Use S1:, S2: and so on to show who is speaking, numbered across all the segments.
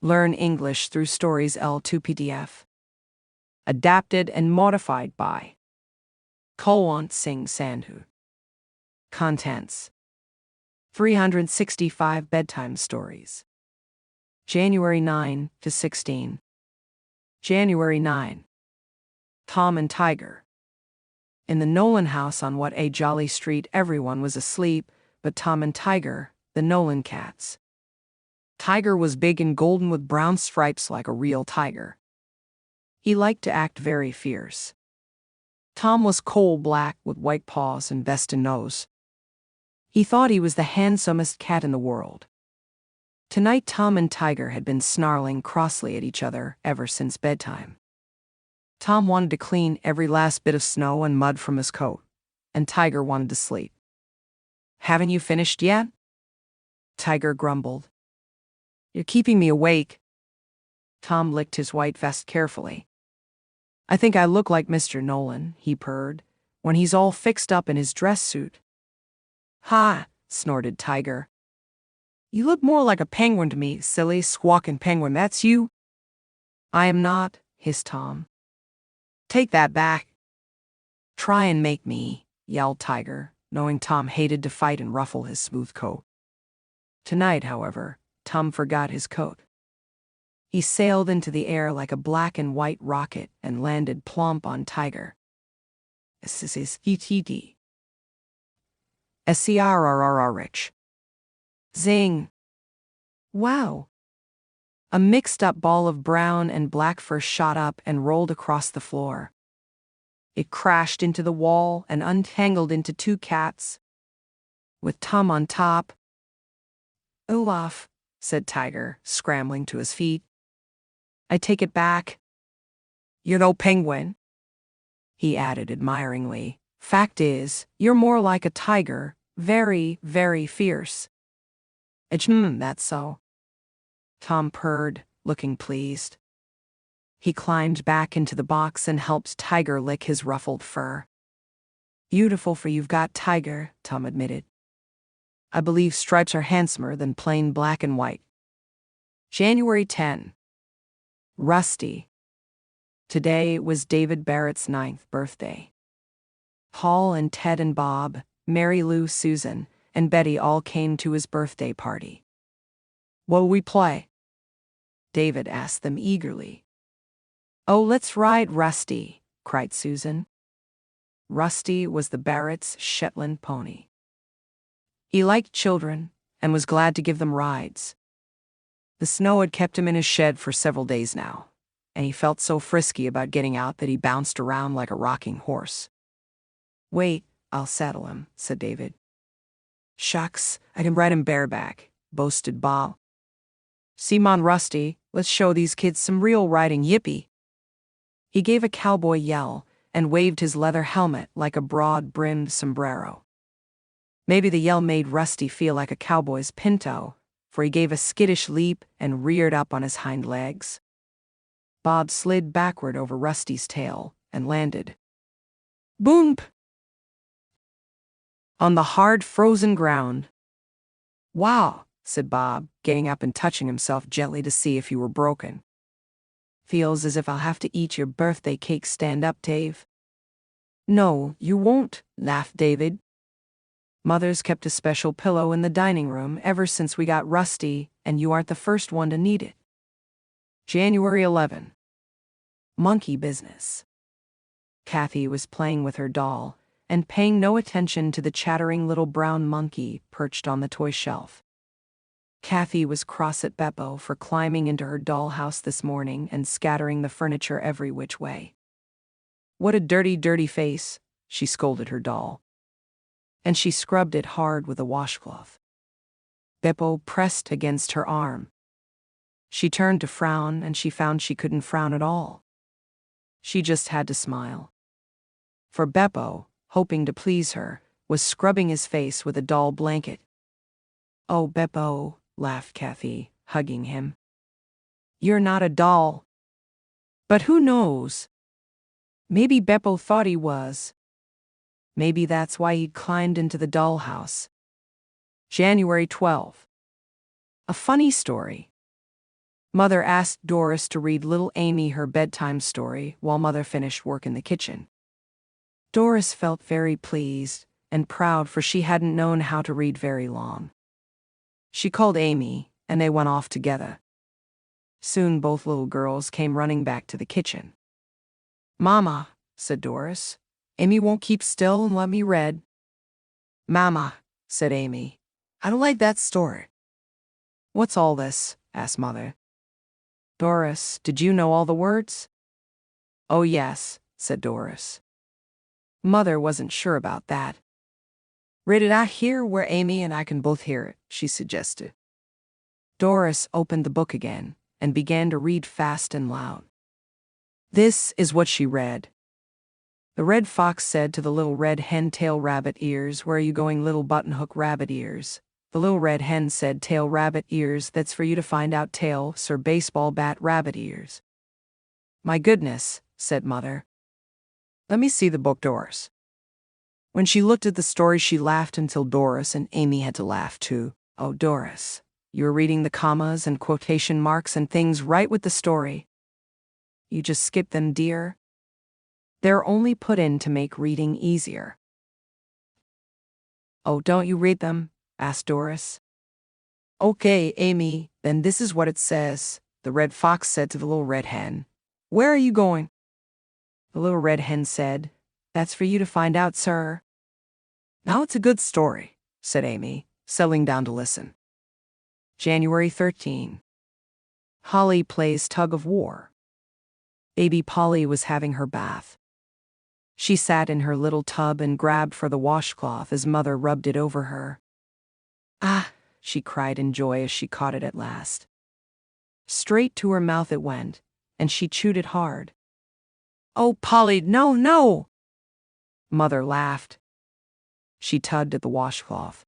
S1: Learn English through Stories L2 PDF. Adapted and modified by Kulwant Singh Sandhu. Contents: 365 bedtime stories. January 9 to 16. January 9. Tom and Tiger. In the Nolan house on What a Jolly Street, everyone was asleep but Tom and Tiger, the Nolan cats. Tiger was big and golden with brown stripes like a real tiger. He liked to act very fierce. Tom was coal black with white paws and vest and nose. He thought he was the handsomest cat in the world. Tonight Tom and Tiger had been snarling crossly at each other ever since bedtime. Tom wanted to clean every last bit of snow and mud from his coat, and Tiger wanted to sleep. "Haven't you finished yet?" Tiger grumbled. "You're keeping me awake." Tom licked his white vest carefully. "I think I look like Mr. Nolan," he purred, "when he's all fixed up in his dress suit." "Ha!" snorted Tiger. "You look more like a penguin to me, silly, squawking penguin, that's you." "I am not," hissed Tom. "Take that back." "Try and make me," yelled Tiger, knowing Tom hated to fight and ruffle his smooth coat. Tonight, however, Tom forgot his coat. He sailed into the air like a black and white rocket and landed plump on Tiger. S-S-S-E-T-D. S-C-R-R-R-Rich. Zing! Wow! A mixed-up ball of brown and black fur shot up and rolled across the floor. It crashed into the wall and untangled into two cats, with Tom on top. "Olaf," said Tiger, scrambling to his feet. "I take it back. You're no penguin," he added admiringly. "Fact is, you're more like a tiger, very, very fierce." That's so." Tom purred, looking pleased. He climbed back into the box and helped Tiger lick his ruffled fur. "Beautiful for you've got, Tiger," Tom admitted. "I believe stripes are handsomer than plain black and white." January 10. Rusty. Today was David Barrett's 9th birthday. Paul and Ted and Bob, Mary Lou, Susan, and Betty all came to his birthday party. "What'll we play?" David asked them eagerly. "Oh, let's ride Rusty," cried Susan. Rusty was the Barretts' Shetland pony. He liked children and was glad to give them rides. The snow had kept him in his shed for several days now, and he felt so frisky about getting out that he bounced around like a rocking horse. "Wait, I'll saddle him," said David. "Shucks, I can ride him bareback," boasted Bob. "See, mon Rusty, let's show these kids some real riding, yippee." He gave a cowboy yell and waved his leather helmet like a broad-brimmed sombrero. Maybe the yell made Rusty feel like a cowboy's pinto, for he gave a skittish leap and reared up on his hind legs. Bob slid backward over Rusty's tail and landed, boomp, on the hard frozen ground. "Wow," said Bob, getting up and touching himself gently to see if he were broken. "Feels as if I'll have to eat your birthday cake. Stand up, Dave." "No, you won't," laughed David. "Mother's kept a special pillow in the dining room ever since we got Rusty, and you aren't the first one to need it." January 11. Monkey business. Kathy was playing with her doll and paying no attention to the chattering little brown monkey perched on the toy shelf. Kathy was cross at Beppo for climbing into her dollhouse this morning and scattering the furniture every which way. "What a dirty, dirty face," she scolded her doll. And she scrubbed it hard with a washcloth. Beppo pressed against her arm. She turned to frown, and she found she couldn't frown at all. She just had to smile. For Beppo, hoping to please her, was scrubbing his face with a doll blanket. "Oh, Beppo," laughed Kathy, hugging him. "You're not a doll." But who knows? Maybe Beppo thought he was. Maybe that's why he'd climbed into the dollhouse. January 12. A funny story. Mother asked Doris to read little Amy her bedtime story while Mother finished work in the kitchen. Doris felt very pleased and proud, for she hadn't known how to read very long. She called Amy, and they went off together. Soon both little girls came running back to the kitchen. "Mama," said Doris, "Amy won't keep still and let me read." "Mama," said Amy, "I don't like that story." "What's all this?" asked Mother. "Doris, did you know all the words?" "Oh yes," said Doris. Mother wasn't sure about that. "Read it out here where Amy and I can both hear it," she suggested. Doris opened the book again and began to read fast and loud. This is what she read. "The red fox said to the little red hen, 'Tail rabbit ears, where are you going, little buttonhook rabbit ears?' The little red hen said, 'Tail rabbit ears, that's for you to find out, tail, sir baseball bat rabbit ears.'" "My goodness," said Mother. "Let me see the book, Doris." When she looked at the story, she laughed until Doris and Amy had to laugh too. "Oh, Doris, you're reading the commas and quotation marks and things right with the story. You just skip them, dear. They're only put in to make reading easier." "Oh, don't you read them?" asked Doris. "Okay, Amy, then this is what it says. The red fox said to the little red hen, 'Where are you going?' The little red hen said, 'That's for you to find out, sir.'" "Now it's a good story," said Amy, settling down to listen. January 13. Holly plays tug of war. Baby Polly was having her bath. She sat in her little tub and grabbed for the washcloth as Mother rubbed it over her. "Ah!" she cried in joy as she caught it at last. Straight to her mouth it went, and she chewed it hard. "Oh, Polly, no, no!" Mother laughed. She tugged at the washcloth.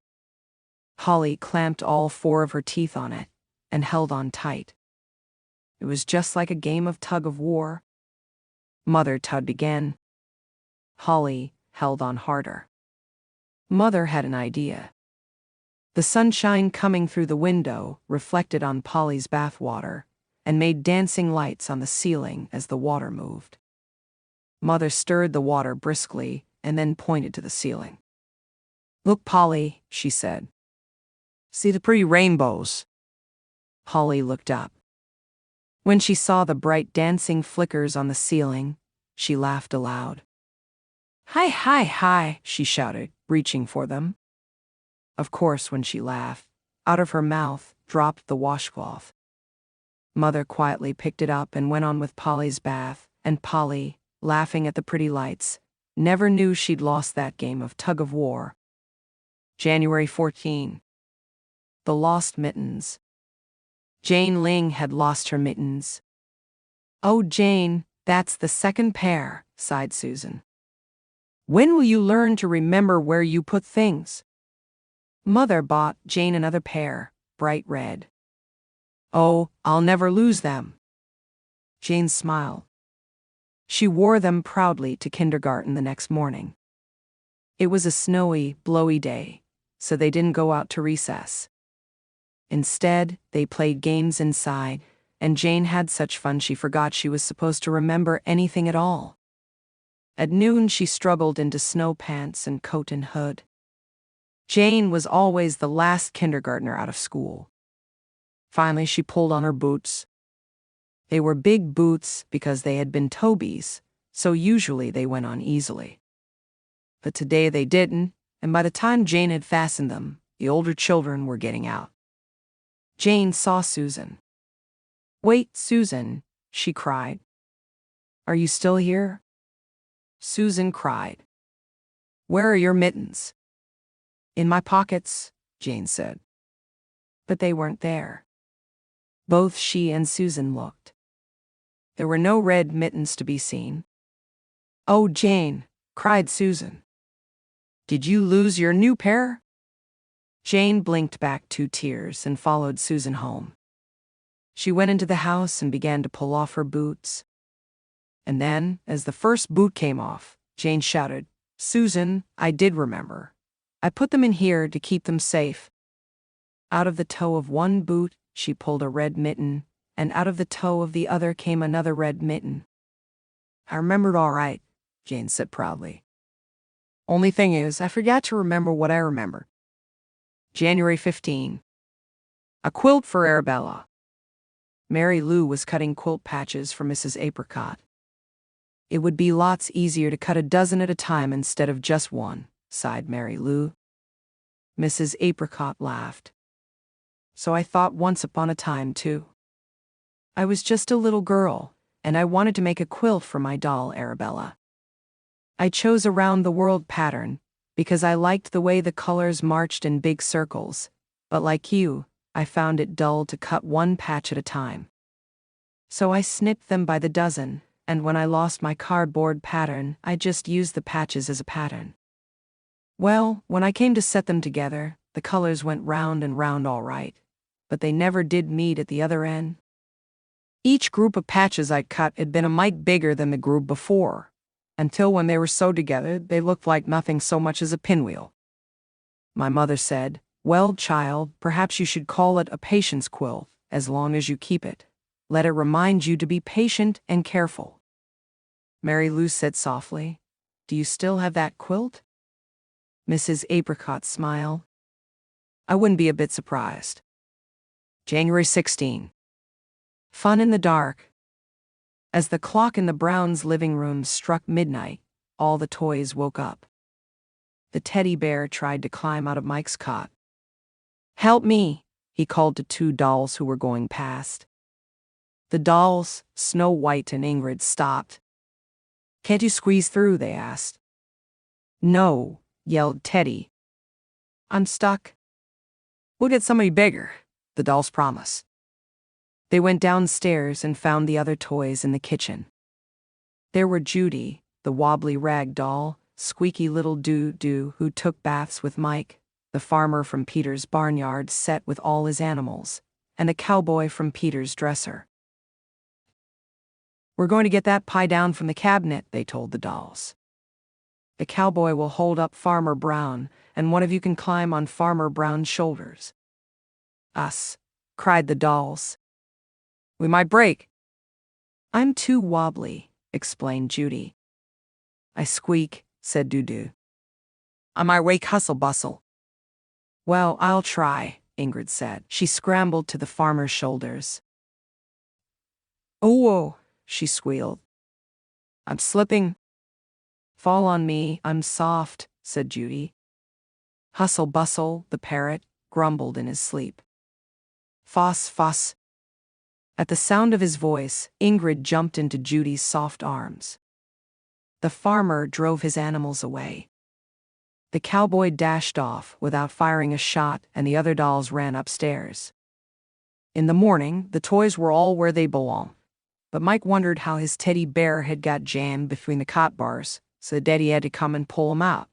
S1: Holly clamped all 4 of her teeth on it and held on tight. It was just like a game of tug of war. Mother tugged again. Holly held on harder. Mother had an idea. The sunshine coming through the window reflected on Polly's bathwater and made dancing lights on the ceiling as the water moved. Mother stirred the water briskly and then pointed to the ceiling. "Look, Polly," she said. "See the pretty rainbows?" Polly looked up. When she saw the bright dancing flickers on the ceiling, she laughed aloud. "Hi, hi, hi," she shouted, reaching for them. Of course, when she laughed, out of her mouth dropped the washcloth. Mother quietly picked it up and went on with Polly's bath, and Polly, laughing at the pretty lights, never knew she'd lost that game of tug of war. January 14. The lost mittens. Jane Ling had lost her mittens. "Oh, Jane, that's the second pair," sighed Susan. "When will you learn to remember where you put things?" Mother bought Jane another pair, bright red. "Oh, I'll never lose them." Jane smiled. She wore them proudly to kindergarten the next morning. It was a snowy, blowy day, so they didn't go out to recess. Instead, they played games inside, and Jane had such fun she forgot she was supposed to remember anything at all. At noon, she struggled into snow pants and coat and hood. Jane was always the last kindergartner out of school. Finally, she pulled on her boots. They were big boots because they had been Toby's, so usually they went on easily. But today they didn't, and by the time Jane had fastened them, the older children were getting out. Jane saw Susan. "Wait, Susan," she cried. "Are you still here?" Susan cried. "Where are your mittens?" "In my pockets," Jane said. But they weren't there. Both she and Susan looked. There were no red mittens to be seen. "Oh, Jane," cried Susan. "Did you lose your new pair?" Jane blinked back 2 tears and followed Susan home. She went into the house and began to pull off her boots. And then, as the first boot came off, Jane shouted, "Susan, I did remember. I put them in here to keep them safe." Out of the toe of one boot, she pulled a red mitten and out of the toe of the other came another red mitten. I remembered all right, Jane said proudly. Only thing is, I forgot to remember what I remember. January 15. A quilt for Arabella. Mary Lou was cutting quilt patches for Mrs. Apricot. It would be lots easier to cut a dozen at a time instead of just one, sighed Mary Lou. Mrs. Apricot laughed. So I thought once upon a time, too. I was just a little girl, and I wanted to make a quilt for my doll Arabella. I chose a round-the-world pattern because I liked the way the colors marched in big circles, but like you, I found it dull to cut one patch at a time. So I snipped them by the dozen, and when I lost my cardboard pattern, I just used the patches as a pattern. Well, when I came to set them together, the colors went round and round all right, but they never did meet at the other end. Each group of patches I cut had been a mite bigger than the group before, until when they were sewed together, they looked like nothing so much as a pinwheel. My mother said, "Well, child, perhaps you should call it a patience quilt, as long as you keep it. Let it remind you to be patient and careful." Mary Lou said softly, "Do you still have that quilt?" Mrs. Apricot smiled. I wouldn't be a bit surprised. January 16. Fun in the dark. As the clock in the Browns' living room struck midnight, all the toys woke up. The teddy bear tried to climb out of Mike's cot. "Help me," he called to two dolls who were going past. The dolls, Snow White and Ingrid, stopped. "Can't you squeeze through?" they asked. "No," yelled Teddy. "I'm stuck." "We'll get somebody bigger," the dolls promised. They went downstairs and found the other toys in the kitchen. There were Judy, the wobbly rag doll, squeaky little Doo-Doo who took baths with Mike, the farmer from Peter's barnyard set with all his animals, and the cowboy from Peter's dresser. "We're going to get that pie down from the cabinet," they told the dolls. "The cowboy will hold up Farmer Brown, and one of you can climb on Farmer Brown's shoulders." "Us," cried the dolls. "We might break." "I'm too wobbly," explained Judy. "I squeak," said Doo-Doo. "I might wake Hustle Bustle." "Well, I'll try," Ingrid said. She scrambled to the farmer's shoulders. "Oh," she squealed. "I'm slipping." "Fall on me, I'm soft," said Judy. Hustle Bustle, the parrot, grumbled in his sleep. "Foss, foss." At the sound of his voice, Ingrid jumped into Judy's soft arms. The farmer drove his animals away. The cowboy dashed off without firing a shot, and the other dolls ran upstairs. In the morning, the toys were all where they belonged, but Mike wondered how his teddy bear had got jammed between the cot bars, so Daddy had to come and pull him out.